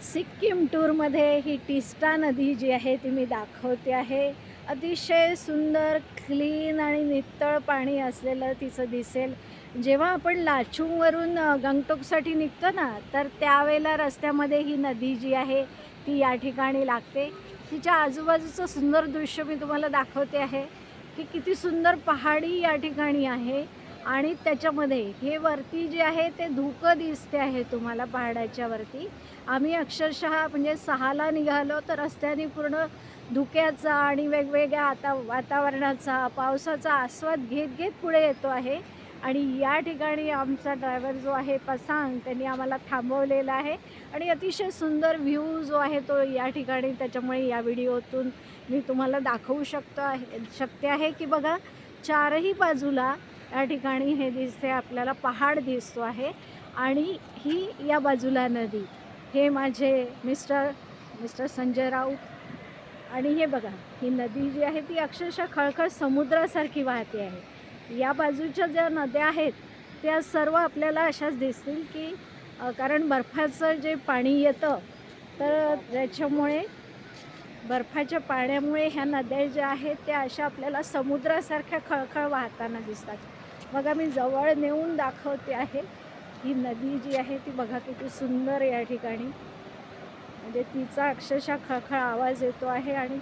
सिक्कीम टूरमध्ये ही टिस्टा नदी जी आहे ती मी दाखवते आहे. अतिशय सुंदर, क्लीन आणि नितळ पाणी असलेलं तिचं दिसेल. जेव्हा आपण लाचुंगवरून गंगटोकसाठी निघतो ना, तर त्यावेळेला रस्त्यामध्ये ही नदी जी आहे ती या ठिकाणी लागते. तिच्या आजूबाजूचं सुंदर दृश्य मी तुम्हाला दाखवते आहे, की किती सुंदर पहाडी या ठिकाणी आहे आणि त्याच्यामध्ये हे वरती जे आहे ते धुकं दिसते आहे तुम्हाला पहाडाच्या वरती. आम्ही अक्षरशः म्हणजे 6ला निघालो तर रस्त्याने पूर्ण धुक्याचा आणि वेगवेगळ्या वातावरणाचा, पावसाचा आस्वाद घेत पुढे येतो आहे आणि या ठिकाणी आमचा ड्रायव्हर जो आहे पसांग त्यांनी आम्हाला थांबवलेला आहे आणि अतिशय सुंदर व्ह्यू जो आहे तो या ठिकाणी त्याच्यामुळे या व्हिडिओतून मी तुम्हाला दाखवू शकते आहे की बघा चारही बाजूला या ठिकाणी हे दिसते आपल्याला पहाड दिसतो आहे आणि ही या बाजूला नदी. हे माझे मिस्टर संजय राऊत आणि हे बघा ही नदी जी आहे ती अक्षरशः खळखळ समुद्रासारखी वाहते आहे. या बाजूच्या ज्या नद्या आहेत त्या सर्व आपल्याला अशाच दिसतील की कारण बर्फाचं जे पाणी येतं तर त्याच्यामुळे बर्फाच्या पाण्यामुळे ह्या नद्या ज्या आहेत त्या अशा आपल्याला समुद्रासारख्या खळखळ वाहताना दिसतात. बघा मी जवळ नेऊन दाखवते आहे. ही नदी जी आहे ती बघा किती सुंदर या ठिकाणी म्हणजे तिचा अक्षरशः खळखळ आवाज येतो आहे आणि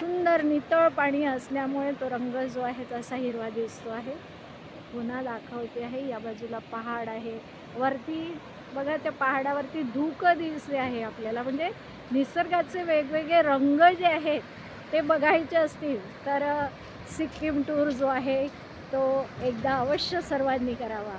सुंदर नितळ पाणी असल्यामुळे तो रंग जो आहे तसा हिरवा दिसतो आहे. पुन्हा दाखवते आहे. या बाजूला पहाड आहे. वरती बघा त्या पहाडावरती धुकं दिसले आहे आपल्याला म्हणजे निसर्गाचे वेगवेगळे रंग जे आहेत ते बघायचे असतील तर सिक्कीम टूर जो आहे तो एकदा अवश्य सर्वांनी करावा.